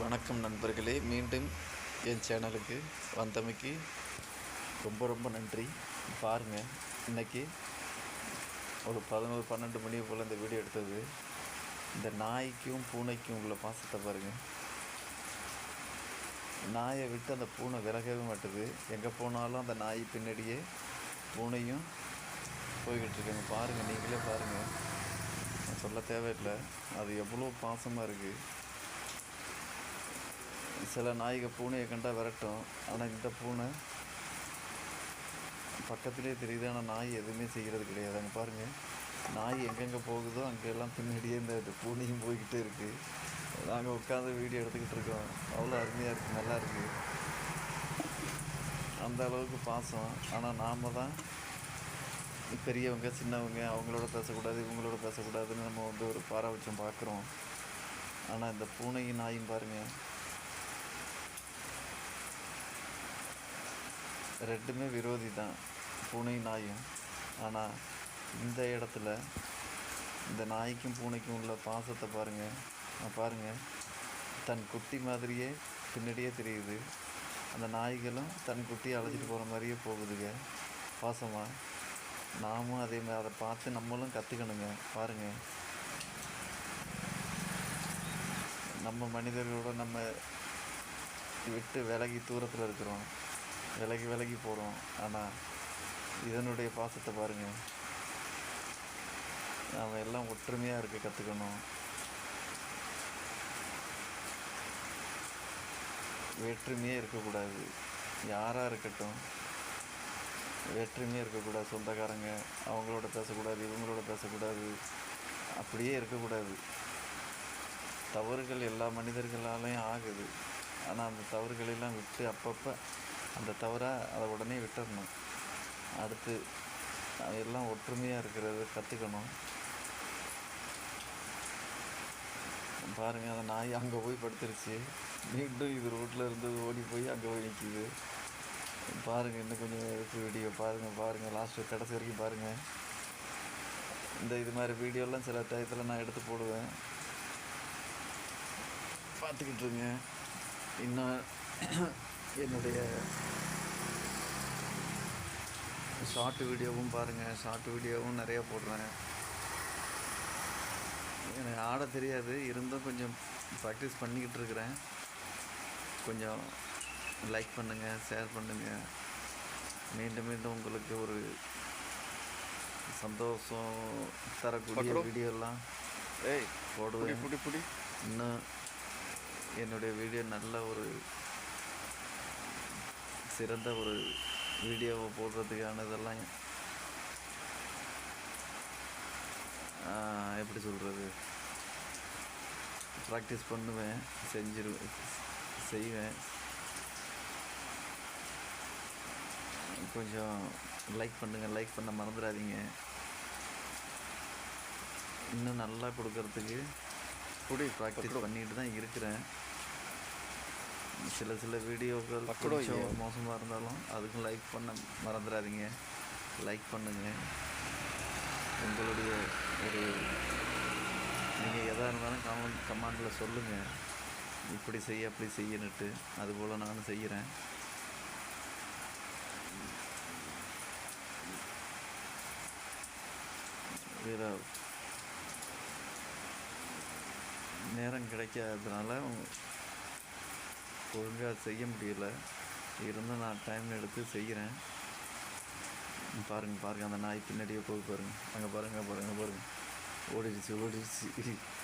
வணக்கம் நண்பர்களே, மீண்டும் என் சேனலுக்கு வந்தமைக்கு ரொம்ப ரொம்ப நன்றி. பாருங்கள், இன்றைக்கி ஒரு 11-12 மணி போல் இந்த வீடியோ எடுத்தது. இந்த நாய்க்கும் பூனைக்கும் உள்ள பாசத்தை பாருங்கள். நாயை விட்டு அந்த பூனை விலகவே மாட்டுது. எங்கே போனாலும் அந்த நாய் பின்னாடியே பூனையும் போய்கிட்டு இருக்காங்க. பாருங்கள், நீங்களே பாருங்கள், நான் சொல்ல தேவையில்லை, அது எவ்வளோ பாசமாக இருக்குது. சில நாய்கள் பூனையை கண்டால் விரட்டும், ஆனால் இந்த பூனை பக்கத்திலே தெரியுது, ஆனால் நாய் எதுவுமே செய்கிறது கிடையாது. அங்கே பாருங்கள், நாய் எங்கெங்கே போகுதோ அங்கெல்லாம் பின்னாடியே இந்த பூனையும் போய்கிட்டே இருக்குது. நாங்கள் உட்காந்து வீடியோ எடுத்துக்கிட்டு இருக்கோம். அவ்வளோ அருமையாக இருக்குது, நல்லா இருக்குது. அந்த அளவுக்கு பாசம். ஆனால் நாம் தான் பெரியவங்க சின்னவங்க அவங்களோட பேசக்கூடாது, இவங்களோட பேசக்கூடாதுன்னு நம்ம ஒரு பாரபட்சம் பார்க்குறோம். ஆனால் இந்த பூனையும் நாயும் பாருங்கள், ரெண்டுமே விரோதி தான், பூனையும் நாயும். ஆனால் இந்த இடத்துல இந்த நாய்க்கும் பூனைக்கும் உள்ள பாசத்தை பாருங்கள். தன் குட்டி மாதிரியே பின்னாடியே தெரியுது. அந்த நாய்களும் தன் குட்டியை அழைச்சிட்டு போகிற மாதிரியே போகுதுங்க பாசமாக. நாமும் அதே மாதிரி அதை பார்த்து நம்மளும் கற்றுக்கணுங்க. பாருங்கள், நம்ம மனிதர்களோட நம்ம விட்டு விலகி தூரத்தில் இருக்கிறோம், விலகி போகிறோம். ஆனால் இதனுடைய பாசத்தை பாருங்கள். நாம் எல்லாம் ஒற்றுமையாக இருக்க கற்றுக்கணும். வேற்றுமையே இருக்கக்கூடாது. யாராக இருக்கட்டும், வேற்றுமையே இருக்கக்கூடாது. சொந்தக்காரங்க அவங்களோட பேசக்கூடாது, இவங்களோட பேசக்கூடாது, அப்படியே இருக்கக்கூடாது. தவறுகள் எல்லா மனிதர்களாலையும் ஆகுது. ஆனால் அந்த தவறுகளெல்லாம் விட்டு அப்பப்போ அந்த தவறை அதை உடனே விட்டுறணும். அடுத்து எல்லாம் ஒற்றுமையாக இருக்கிறத கற்றுக்கணும். பாருங்கள், அந்த நாய் அங்கே போய் படுத்துருச்சு. மீண்டும் இது ரோட்டில் இருந்து ஓடி போய் அங்கே போய் நிற்கிது. பாருங்கள், இன்னும் கொஞ்சம் எடுத்து வீடியோ பாருங்கள், லாஸ்ட்டு கடைசி வரைக்கும் பாருங்கள். இது மாதிரி வீடியோலாம் சில டயத்தில் நான் எடுத்து போடுவேன், பார்த்துக்கிட்டுருங்க. இன்னும் என்னுடைய ஷார்ட் வீடியோவும் பாருங்கள், ஷார்ட் வீடியோவும் நிறையா போடுறேன். எனக்கு ஆட தெரியாது, இருந்தும் கொஞ்சம் ப்ராக்டிஸ் பண்ணிக்கிட்டு இருக்கிறேன். கொஞ்சம் லைக் பண்ணுங்கள், ஷேர் பண்ணுங்கள். மீண்டும் உங்களுக்கு ஒரு சந்தோஷம் தரக்கூடிய வீடியோலாம் போடுவேன். இன்னும் என்னுடைய வீடியோ நல்ல ஒரு சிறந்த ஒரு வீடியோவை போடுறதுக்கான இதெல்லாம் எப்படி சொல்கிறது, ப்ராக்டிஸ் பண்ணுவேன், செய்வேன். கொஞ்சம் லைக் பண்ணுங்கள், லைக் பண்ண மறந்துடாதீங்க. இன்னும் நல்லா கொடுக்கறதுக்கு ப்ராக்டிஸ் பண்ணிட்டு தான் இருக்கிறேன். சில வீடியோக்கள் கொஞ்சம் மோசமாக இருந்தாலும் அதுக்கும் லைக் பண்ண மறந்துடாதீங்க. லைக் பண்ணுங்கள். உங்களுடைய ஒரு நீங்கள் எதாக இருந்தாலும் கமெண்டில் சொல்லுங்கள், இப்படி செய்ய அப்படி செய்யணுட்டு. அதுபோல் நானும் செய்கிறேன். வேறு நேரம் கிடைக்காததுனால ஒழுங்காக செய்ய முடியல. இருந்தும் நான் டைம் எடுத்து செய்கிறேன். பாருங்கள், அந்த நாய் பின்னாடியே போய் பாருங்கள். அங்கே பாருங்கள், ஓடிடுச்சு.